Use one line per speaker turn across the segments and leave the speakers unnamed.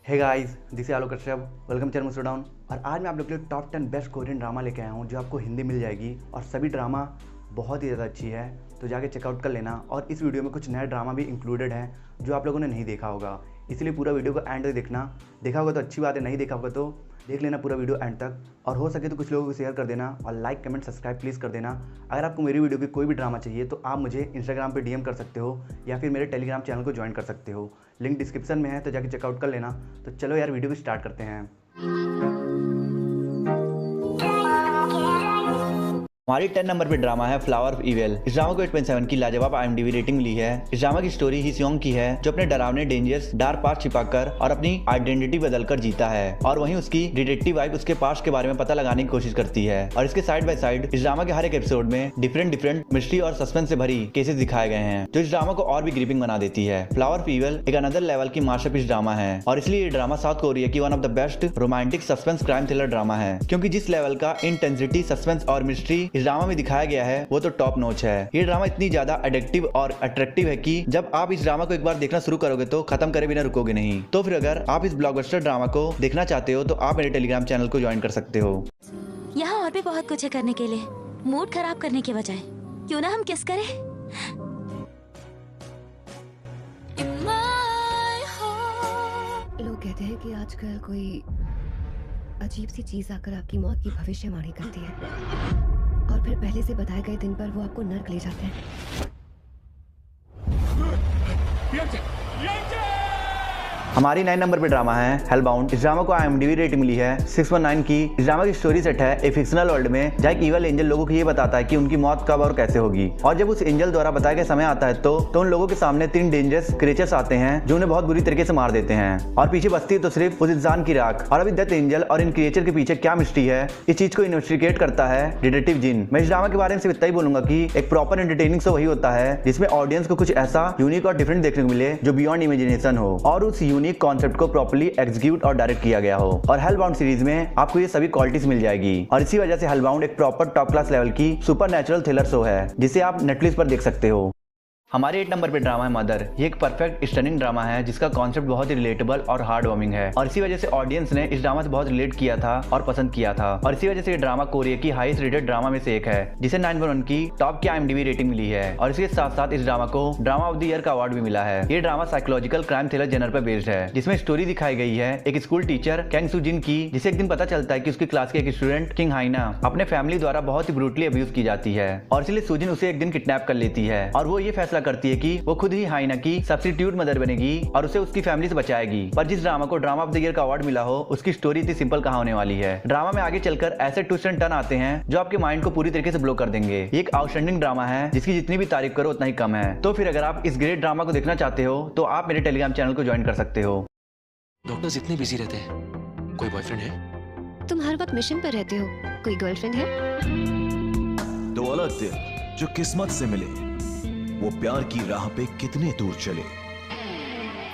Hey guys, this is Alok Kashyap. Welcome channel muster down. और आज मैं आप लोग के लिए टॉप 10 बेस्ट कोरियन ड्रामा लेके आया हूँ जो आपको हिंदी मिल जाएगी और सभी ड्रामा बहुत ही ज़्यादा अच्छी है, तो जाके चेकआउट कर लेना। और इस वीडियो में कुछ नया ड्रामा भी इंक्लूडेड है जो आप लोगों ने नहीं देखा होगा, इसलिए पूरा वीडियो को एंड तक देखना। देखा होगा तो अच्छी बात है, नहीं देखा होगा तो देख लेना पूरा वीडियो एंड तक। और हो सके तो कुछ लोगों को शेयर कर देना और लाइक कमेंट सब्सक्राइब प्लीज़ कर देना। अगर आपको मेरी वीडियो की कोई भी ड्रामा चाहिए तो आप मुझे इंस्टाग्राम पे डीएम कर सकते हो या फिर मेरे टेलीग्राम चैनल को ज्वाइन कर सकते हो, लिंक डिस्क्रिप्शन में है, तो जाके चेकआउट कर लेना। तो चलो यार वीडियो को स्टार्ट करते हैं।
हमारी 10 नंबर पे ड्रामा है फ्लावर ऑफ इविल। इस ड्रामा को 8.7 की लाजवाब IMDb रेटिंग मिली है। इस ड्रामा की स्टोरी ही सियोंग की है जो अपने डरावने डेंजर्स डार्क पास्ट छिपाकर और अपनी आइडेंटिटी बदलकर जीता है, और वहीं उसकी डिटेक्टिव वाइफ उसके पास्ट के बारे में पता लगाने की कोशिश करती है। और इसके साइड बाय साइड इस ड्रामा के हर एक एपिसोड में डिफरेंट मिस्ट्री और सस्पेंस से भरी केसेस दिखाए गए हैं जो इस ड्रामा को और भी ग्रिपिंग बना देती है। फ्लावर ऑफ इविल एक अनदर लेवल की मास्टरपीस ड्रामा है और इसलिए ये ड्रामा साउथ कोरिया की one of the best romantic suspense crime thriller drama है, क्योंकि जिस लेवल का इंटेंसिटी सस्पेंस और मिस्ट्री इस ड्रामा में दिखाया गया है वो तो टॉप नॉच है। ये ड्रामा इतनी ज्यादा एडिक्टिव और अट्रैक्टिव है कि जब आप इस ड्रामा को एक बार देखना शुरू करोगे तो खत्म करे बिना रुकोगे नहीं। तो फिर अगर आप इस ब्लॉकबस्टर ड्रामा को देखना चाहते हो तो आप मेरे टेलीग्राम चैनल को ज्वाइन कर सकते हो।
यहाँ और भी बहुत कुछ है करने के लिए, मूड खराब करने के बजाय क्यों ना हम किस करें।
लोग कहते हैं कि आजकल कोई अजीब सी चीज आकर आपकी मौत की भविष्यवाणी करती है और फिर पहले से बताए गए दिन पर वो आपको नर्क ले जाते हैं।
हमारी 9 नंबर पे ड्रामा है हेलबाउंड। इस ड्रामा को IMDb रेटिंग मिली है 619 की। इस ड्रामा की स्टोरी सेट है एक फिक्शनल वर्ल्ड में जहाँ एक इवल एंजल लोगों को ये बताता है कि उनकी मौत कब और कैसे होगी, और जब उस एंजल द्वारा बताया गया समय आता है तो उन लोगों के सामने 3 डेंजरस क्रिएचर्स आते हैं जो उन्हें बहुत बुरी तरीके से मार देते हैं, और पीछे बचती है तो सिर्फ उस इंसान की राख। और अभी डेथ एंजल और इन क्रिएचर के पीछे क्या मिस्ट्री है, इस चीज को इन्वेस्टिगेट करता है डिटेक्टिव जिन। मैं इस ड्रामा के बारे में सिर्फ इतना ही बोलूंगा कि एक प्रॉपर एंटरटेनिंग शो वही होता है जिसमें ऑडियंस को कुछ ऐसा यूनिक और डिफरेंट देखने को मिले जो बियॉन्ड इमेजिनेशन हो और उस यूनिक कॉन्सेप्ट को प्रॉपर्ली एग्जीक्यूट और डायरेक्ट किया गया हो। और हेलबाउंड सीरीज में आपको ये सभी क्वालिटीज मिल जाएगी, और इसी वजह से हेलबाउंड एक प्रॉपर टॉप क्लास लेवल की सुपर नेचुरल थ्रिलर शो है जिसे आप नेटफ्लिक्स पर देख सकते हो। हमारे 8 नंबर पे ड्रामा है मदर। ये एक परफेक्ट स्टनिंग ड्रामा है जिसका कॉन्सेप्ट बहुत ही रिलेटेबल और हार्ड वार्मिंग है, और इसी वजह से ऑडियंस ने इस ड्रामा से बहुत रिलेट किया था और पसंद किया था। और इसी वजह से ये ड्रामा कोरिया की हाईएस्ट रेटेड ड्रामा में से एक है जिसे 9.1 की टॉप की IMDb रेटिंग मिली है। और इसके साथ साथ इस ड्रामा को ड्रामा ऑफ द ईयर का अवार्ड भी मिला है। ये drama psychological crime thriller genre पर बेस्ड है जिसमें स्टोरी दिखाई गई है एक school teacher Kang Soo Jin की, जिसे एक दिन पता चलता है कि उसकी क्लास के एक स्टूडेंट किंग हाइना अपने फैमिली द्वारा बहुत ही ब्रूटली अब्यूज की जाती है, और इसलिए सुजिन उसे एक दिन किडनैप कर लेती है। और वो ये फैसला करती है कि वो खुद ही हाइना की सब्स्टिट्यूट मदर बनेगी और उसे उसकी फैमिली से बचाएगी। पर जिस ड्रामा को ड्रामा ऑफ द ईयर का अवार्ड मिला हो उसकी स्टोरी इतनी सिंपल कहां होने वाली है। ड्रामा में आगे चलकर ऐसे ट्विस्ट एंड टर्न आते हैं जो आपके माइंड को पूरी तरीके से ब्लो कर देंगे। ये एक आउटस्टैंडिंग ड्रामा है जिसकी जितनी भी तारीफ करो उतना ही कम है। तो फिर अगर आप इस ग्रेट ड्रामा को देखना चाहते हो तो आप मेरे टेलीग्राम चैनल को ज्वाइन कर सकते हो।
डॉक्टर्स इतने बिजी रहते हैं, कोई बॉयफ्रेंड है?
तुम हर वक्त मिशन पर रहते हो, कोई गर्लफ्रेंड है?
दो अलग दिल जो किस्मत से मिले वो प्यार की राह पे कितने दूर चले।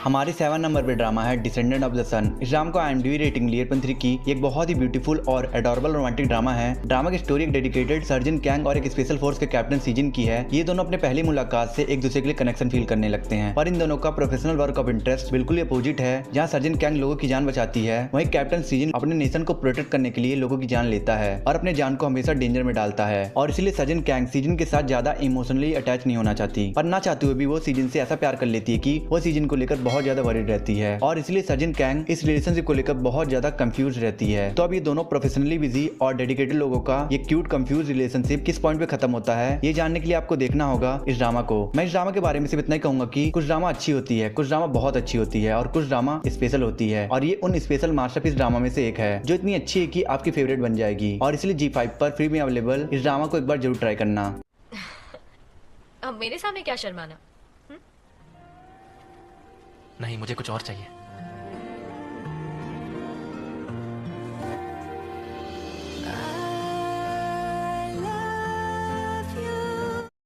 हमारे 7 नंबर पे ड्रामा है डिसेंडेंट ऑफ द सन। इस ड्रामा को IMDb रेटिंग मिली 8.3 की। एक बहुत ही ब्यूटीफुल और एडोरेबल रोमांटिक ड्रामा है। ड्रामा की स्टोरी एक डेडिकेटेड सर्जन कैंग और एक स्पेशल फोर्स के कैप्टन सीजन की है। ये दोनों अपने पहली मुलाकात से एक दूसरे के लिए कनेक्शन फील करने लगते हैं, पर इन दोनों का प्रोफेशनल वर्क ऑफ इंटरेस्ट बिल्कुल अपोजिट है। जहाँ सर्जन कैंग लोगों की जान बचाती है, वहीं कैप्टन सीजन अपने नेशन को प्रोटेक्ट करने के लिए लोगों की जान लेता है और अपने जान को हमेशा डेंजर में डालता है। और इसलिए सर्जन कैंग सीजन के साथ ज्यादा इमोशनली अटैच नहीं होना चाहती, पर ना चाहते हुए भी वो सीजन से ऐसा प्यार कर लेती है कि वो सीजन को लेकर बहुत ज्यादा वरीड रहती है, और इसलिए सर्जन कैंग इस रिलेशनशिप को लेकर बहुत ज्यादा कंफ्यूज रहती है। तो अब ये दोनों प्रोफेशनली बिजी और डेडिकेटेड लोगों का ये क्यूट कंफ्यूज रिलेशनशिप किस पॉइंट पे खत्म होता है, ये जानने के लिए आपको देखना होगा इस ड्रामा को। मैं इस ड्रामा के बारे में सिर्फ इतना ही कहूंगा कि कुछ ड्रामा अच्छी होती है, कुछ ड्रामा बहुत अच्छी होती है और कुछ ड्रामा स्पेशल होती है, और ये उन स्पेशल मास्टरपीस ड्रामा में से एक है जो इतनी अच्छी है कि आपकी फेवरेट बन जाएगी। और इसलिए G5 पर फ्री में अवेलेबल इस ड्रामा को एक बार जरूर ट्राई करना।
अब मेरे सामने क्या शर्माना?
नहीं, मुझे कुछ और चाहिए।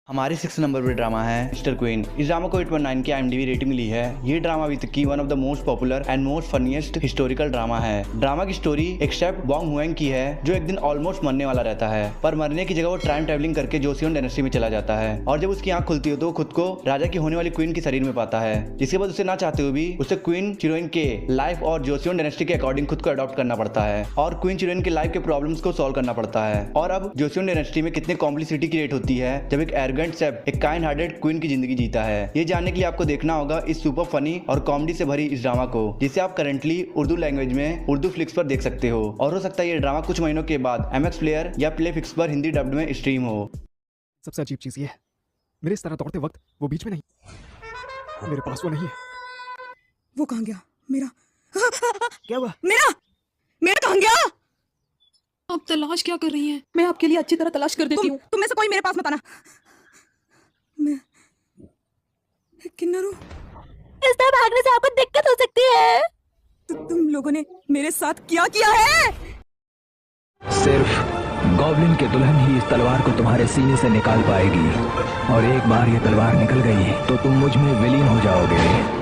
हमारे 6 नंबर पे ड्रामा है मिस्टर क्वीन। इस ड्रामा को 8.9 की IMDb रेटिंग मिली है। ये ड्रामा अभी तक की one of the most popular and most funniest historical drama है। ड्रामा की स्टोरी एक शेफ वॉन्ग हुएंग की है जो एक दिन ऑलमोस्ट मरने वाला रहता है, पर मरने की जगह वो टाइम ट्रेवलिंग करके जोसियोन डायनेस्टी में चला जाता है और जब उसकी आंख खुलती है तो वो खुद को राजा की होने वाली क्वीन के शरीर में पाता है, जिसके बाद उसे ना चाहते हुए भी उसे क्वीन चिरोइन के लाइफ और जोसियोन डायनेस्टी के अकॉर्डिंग खुद को अडॉप्ट करना पड़ता है और क्वीन चिरोइन के लाइफ के प्रॉब्लम्स को सॉल्व करना पड़ता है। और अब जोसियोन डायनेस्टी में कितनी कॉम्प्लिसिटी क्रिएट होती है जब एक एरोगेंट शेफ एक काइंड हार्टेड क्वीन की जिंदगी जीता है। ये जानने के लिए आपको देखना होगा इस सुपर फनी और कॉमेडी से भरी इस ड्रामा को, जिसे आप करंटली उर्दू लैंग्वेज में उर्दू फ्लिक्स पर देख सकते हो और हो सकता है ये ड्रामा कुछ महीनों के बाद MX प्लेयर या प्ले फिक्स पर हिंदी डब्ड में स्ट्रीम हो।
सबसे अजीब चीज ये है, मेरे इस तरह दौड़ते वक्त वो बीच में नहीं, मेरे पास वो नहीं है।
वो कहाँ गया? मेरा
क्या हुआ?
मेरा कहाँ गया?
आप तलाश क्या कर रही हैं?
मैं आपके लिए अच्छी तरह तलाश कर देती हूँ। तुम में से कोई मेरे पास मत आना। मैं किन्नर हूँ।
इस तरह भागने से आपको दिक्कत हो सकती है।
तुम लोगों ने मेरे साथ क्या किया है?
सिर्फ गॉब्लिन के दुल्हन ही इस तलवार को तुम्हारे सीने से निकाल पाएगी और एक बार ये तलवार निकल गई तो तुम मुझ में विलीन हो जाओगे।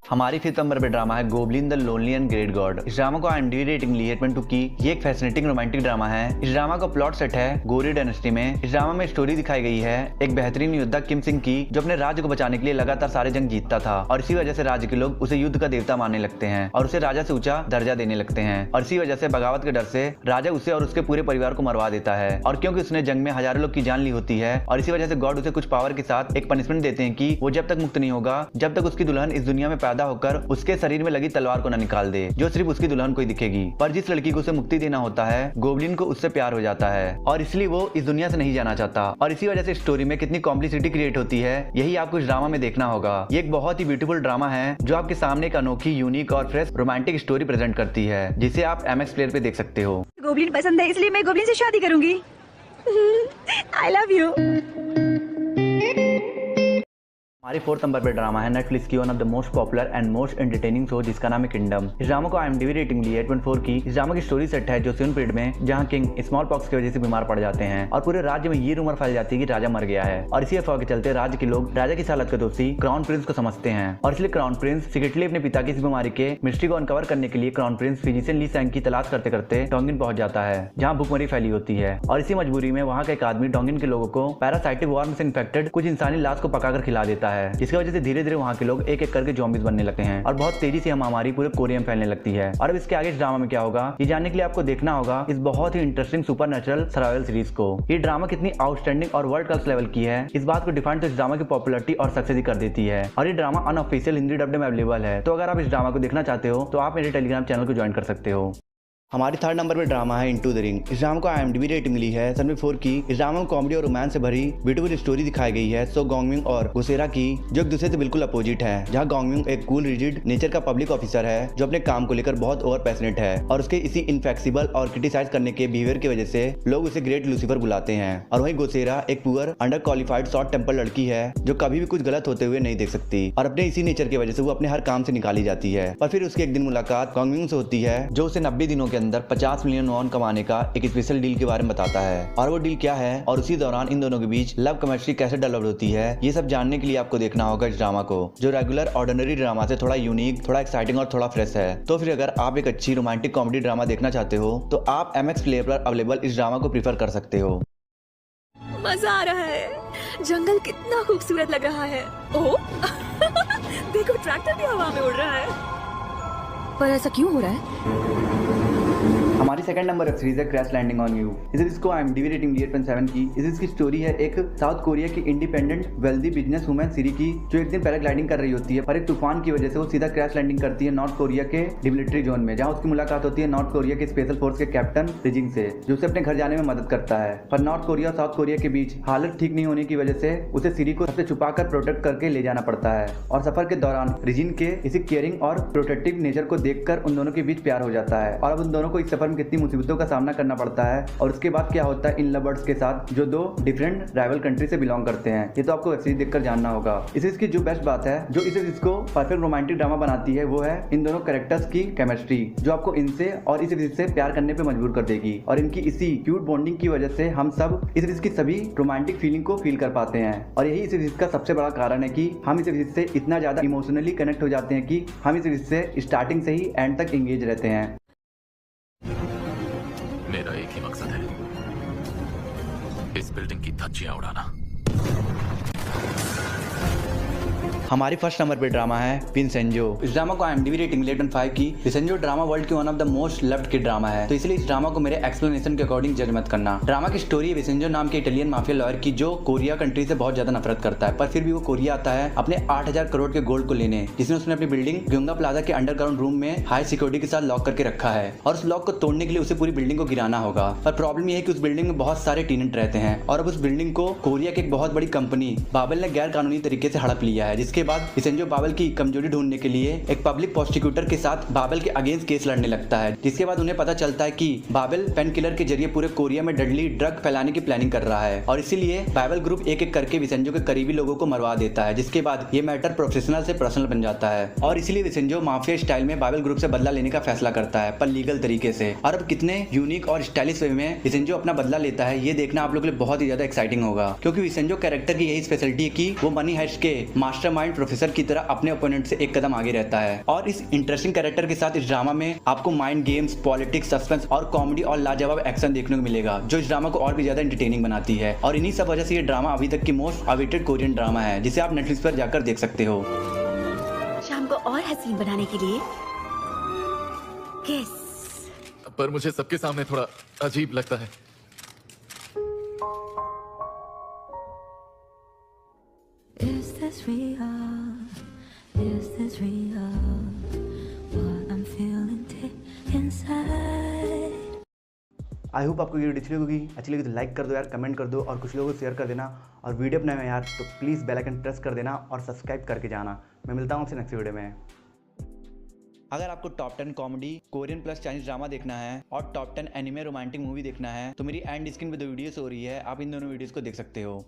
हमारी 5th नंबर पे ड्रामा है goblin the lonely and great God. इस ड्रामा को IMDb रेटिंग मिली है 8.2 की। ये एक फैसिनेटिंग रोमांटिक ड्रामा है। इस ड्रामा का प्लॉट सेट है गोरी डायनेस्टी में। इस ड्रामा में स्टोरी दिखाई गई है एक बेहतरीन योद्धा किम सिंह की, जो अपने राज्य को बचाने के लिए लगातार सारे जंग जीतता था और इसी वजह से राज्य के लोग उसे युद्ध का देवता मानने लगते हैं और उसे राजा से ऊंचा दर्जा देने लगते हैं और इसी वजह से बगावत के डर से राजा उसे और उसके पूरे परिवार को मरवा देता है। और क्योंकि उसने जंग में हजारों लोग की जान ली होती है और इसी वजह से गॉड उसे कुछ पावर के साथ एक पनिशमेंट देते हैं कि वो जब तक मुक्त नहीं होगा जब तक उसकी दुल्हन इस दुनिया में पैदा होकर उसके शरीर में लगी तलवार को न निकाल दे, जो सिर्फ उसकी दुल्हन को ही दिखेगी। पर जिस लड़की को उसे मुक्ति देना होता है, गोब्लिन को उससे प्यार हो जाता है और इसलिए वो इस दुनिया से नहीं जाना चाहता और इसी वजह से स्टोरी में कितनी कॉम्प्लिसिटी क्रिएट होती है, यही आपको इस ड्रामा में देखना होगा। ये एक बहुत ही ब्यूटीफुल ड्रामा है जो आपके सामने एक अनोखी, यूनिक और फ्रेश रोमांटिक स्टोरी प्रेजेंट करती है, जिसे आप MX प्लेयर पे देख सकते हो।
गोब्लिन पसंद है इसलिए मैं गोब्लिन से शादी करूंगी। I love you।
हमारी 4th नंबर पे ड्रामा है नेटफ्लिक्स की one of the most popular and most entertaining show, जिसका नाम है किंगडम। इस ड्रामा को IMDb रेटिंग मिली है 8.4 की। इस ड्रामा की स्टोरी सेट है जोसियन पीरियड में, जहां किंग स्मॉल पॉक्स की वजह से बीमार पड़ जाते हैं और पूरे राज्य में ये रूमर फैल जाती है कि राजा मर गया है और इसी अफवाह के चलते राज्य के लोग राजा की हालत का दोषी क्राउन प्रिंस को समझते हैं और इसलिए क्राउन प्रिंस सीक्रेटली अपने पिता की इस बीमारी के मिस्ट्री को अनकवर करने के लिए क्राउन प्रिंस फिजिशियन ली सैंग की तलाश करते करते डोंगिन पहुंच जाता है, जहां भूखमरी फैली होती है और इसी मजबूरी में वहां का एक आदमी डोंगिन के लोगों को पैरासाइटिक वर्म से इन्फेक्टेड कुछ इंसानी लाश को पकाकर खिला देता है, जिसकी वजह से धीरे धीरे वहाँ के लोग एक एक करके ज़ॉम्बीज बनने लगते हैं और बहुत तेजी से महामारी पूरे कोरिया में फैलने लगती है। और अब इसके आगे इस ड्रामा में क्या होगा ये जानने के लिए आपको देखना होगा इस बहुत ही इंटरेस्टिंग सुपरनैचुरल सर्वाइवल सीरीज को। ये ड्रामा कितनी आउटस्टैंडिंग और वर्ल्ड क्लास लेवल की है, इस बात को डिफाइन तो इस ड्रामा की पॉपुलरिटी और सक्सेस ही कर देती है और ये ड्रामा अनऑफिशियल हिंदी डब्ड में अवेलेबल है। तो अगर आप इस ड्रामा को देखना चाहते हो तो आप मेरे टेलीग्राम चैनल को ज्वाइन कर सकते हो। हमारी 3rd नंबर पे ड्रामा है इनटू द रिंग। इस ड्रामा को IMDb रेटिंग मिली है 7.4 की। इस ड्रामा में कॉमेडी और रोमांस से भरी ब्यूटीफुल स्टोरी दिखाई गई है सो गोंगमिंग और गोसेरा की, जो एक दूसरे से बिल्कुल अपोजिट है। जहां गोंगमिंग एक कूल रिजिड नेचर का पब्लिक ऑफिसर है जो अपने काम को लेकर बहुत ओवर पैशनेट है और उसके इसी इनफ्लेक्सिबल और क्रिटिसाइज करने के बिहेवियर की वजह से लोग उसे ग्रेट लूसीफर बुलाते हैं। और वहीं गोसेरा एक poor under qualified short temper लड़की है जो कभी भी कुछ गलत होते हुए नहीं देख सकती और अपने इसी नेचर की वजह से वो अपने हर काम से निकाली जाती है। पर फिर उसकी एक दिन मुलाकात गोंगमिंग से होती है जो उसे 90 दिनों के अंदर 50 मिलियन वॉन कमाने का एक स्पेशल डील के बारे में बताता है और वो डील क्या है और उसी दौरान इन दोनों के बीच लव केमिस्ट्री कैसे डेवलप होती है, ये सब जानने के लिए आपको देखना होगा इस ड्रामा को, जो रेगुलर ऑर्डिनरी ड्रामा से थोड़ा यूनिक, थोड़ा एक्साइटिंग और थोड़ा फ्रेश है। तो फिर अगर आप एक अच्छी रोमांटिक कॉमेडी ड्रामा देखना चाहते हो तो आप MX प्लेयर पर अवेलेबल इस ड्रामा को प्रीफर कर सकते हो।
मजा आ रहा है, जंगल कितना खूबसूरत लग रहा है। ओह देखो ट्रैक्टर भी हवा में उड़ रहा है।
पर ऐसा क्यों हो रहा है?
हमारी 2nd नंबर वेब सीरीज है क्रैश लैंडिंग ऑन यू। इसको IMDb रेटिंग मिली है 8.7 की। इसकी स्टोरी है एक साउथ कोरिया की इंडिपेंडेंट वेल्दी बिजनेस वुमेन सीरी की, जो एक दिन पैराग्लाइडिंग कर रही होती है पर एक तूफान की वजह से वो सीधा क्रैश लैंडिंग करती है नॉर्थ कोरिया के डिमिलिट्री जोन में, जहां उसकी मुलाकात होती है नॉर्थ कोरिया के स्पेशल फोर्स के कैप्टन रिजिंग से, जो उसे अपने घर जाने में मदद करता है। पर नॉर्थ कोरिया और साउथ कोरिया के बीच हालत ठीक नहीं होने की वजह से उसे सीरी को सबसे छुपा कर प्रोटेक्ट करके ले जाना पड़ता है और सफर के दौरान रिजिंग के इसी केयरिंग और प्रोटेक्टिव नेचर को देखकर उन दोनों के बीच प्यार हो जाता है और अब उन दोनों को इस सफर में कितनी मुसीबतों का सामना करना पड़ता है और उसके बाद क्या होता है इन लवर्स के साथ जो दो डिफरेंट राइवल कंट्री से बिलोंग करते हैं। ये तो आपको वेब सीरीज देखकर जानना होगा। इस सीरीज की जो बेस्ट बात है, जो इस सीरीज को परफेक्ट रोमांटिक ड्रामा बनाती है, वो है इन दोनों कैरेक्टर्स की केमिस्ट्री, जो आपको इनसे और इस सीरीज से प्यार करने पे मजबूर कर देगी। और इनकी इसी क्यूट बॉन्डिंग की वजह से हम सब इस सीरीज की सभी रोमांटिक फीलिंग को फील कर पाते हैं। और यही इस सीरीज का सबसे बड़ा कारण है कि हम इस सीरीज से इतना ज्यादा इमोशनली कनेक्ट हो जाते हैं कि हम इस सीरीज से स्टार्टिंग से ही एंड तक एंगेज रहते हैं।
मेरा एक ही मकसद है, इस बिल्डिंग की धज्जियां उड़ाना।
हमारी फर्स्ट नंबर पे ड्रामा है विसेंजो। इस ड्रामा को IMDb रेटिंग 8.5 की। विसेंजो ड्रामा वर्ल्ड की one of the most loved की ड्रामा है, तो इसलिए इस ड्रामा को मेरे एक्सप्लेनेशन के अकॉर्डिंग जज मत करना। ड्रामा की स्टोरी है विसेंजो नाम के इटालियन माफिया लॉयर की, जो कोरिया कंट्री से बहुत ज्यादा नफरत करता है, पर फिर भी वो कोरिया आता है अपने 8000 करोड़ के गोल्ड को लेने, जिसने उसने अपनी बिल्डिंग ग्योंगा प्लाजा के अंडरग्राउंड रूम में हाई सिक्योरिटी के साथ लॉक करके रखा है। और उस लॉक को तोड़ने के लिए उसे पूरी बिल्डिंग को गिराना होगा। पर प्रॉब्लम यह है कि उस बिल्डिंग में बहुत सारे टेनेंट रहते हैं और अब उस बिल्डिंग को कोरिया की एक बहुत बड़ी कंपनी बाबेल ने गैर कानूनी तरीके से हड़प लिया है। जिसके बाद विसेंजो बाबेल की कमजोरी ढूंढने के लिए एक पब्लिक प्रोसिक्यूटर के साथ बाबेल के अगेंस्ट केस लड़ने लगता है। जिसके बाद उन्हें पता चलता है कि बाबेल पेन किलर के जरिए पूरे कोरिया में डेडली ड्रग फैलाने की प्लानिंग कर रहा है और इसीलिए बाबेल ग्रुप एक एक करके विसेंजो के करीबी लोगों को मरवा देता है। जिसके बाद ये मैटर प्रोफेशनल से पर्सनल बन जाता है और इसीलिए विसेंजो माफिया स्टाइल में बाबेल ग्रुप से बदला लेने का फैसला करता है, पर लीगल तरीके से। और अब कितने यूनिक और स्टाइलिश वे में विसेंजो अपना बदला लेता है, ये देखना आप लोगों के लिए बहुत ही ज्यादा एक्साइटिंग होगा, क्योंकि विसेंजो कैरेक्टर की यही स्पेशलिटी है कि वो मनी हाइस्ट के मास्टरमाइंड प्रोफेसर की तरह अपने ओपोनेंट से एक कदम आगे रहता है। और इस इंटरेस्टिंग कैरेक्टर के साथ इस ड्रामा में आपको माइंड गेम्स, पॉलिटिक्स, सस्पेंस और कॉमेडी और लाजवाब एक्शन देखने को मिलेगा, जो इस ड्रामा को और भी ज्यादा एंटरटेनिंग बनाती है। और इन्हीं सब वजह से ये ड्रामा अभी तक की मोस्ट अवेटेड कोरियन ड्रामा है, जिसे आप नेटफ्लिक्स पर जाकर देख सकते हो।
शाम को और हसीन बनाने के लिए किस।
पर मुझे सबके सामने थोड़ा अजीब लगता है।
Is this real? Is this real? What I'm feeling deep inside.
I hope आपको ये वीडियो अच्छी लगी। अच्छी लगी तो लाइक कर दो यार, कमेंट कर दो और कुछ लोगों को शेयर कर देना। और वीडियो अपने में यार तो प्लीज़ बेल आइकन प्रेस कर देना और सब्सक्राइब करके जाना। मैं मिलता हूँ आपसे नेक्स्ट वीडियो में।
अगर आपको top 10 comedy, Korean plus Chinese drama देखना है और टॉप 10 एनिमे रोमांटिक मूवी देखना है, तो मेरी एंड स्क्रीन पे दो वीडियोस हो रही है, आप इन दोनों वीडियोस को देख सकते हो।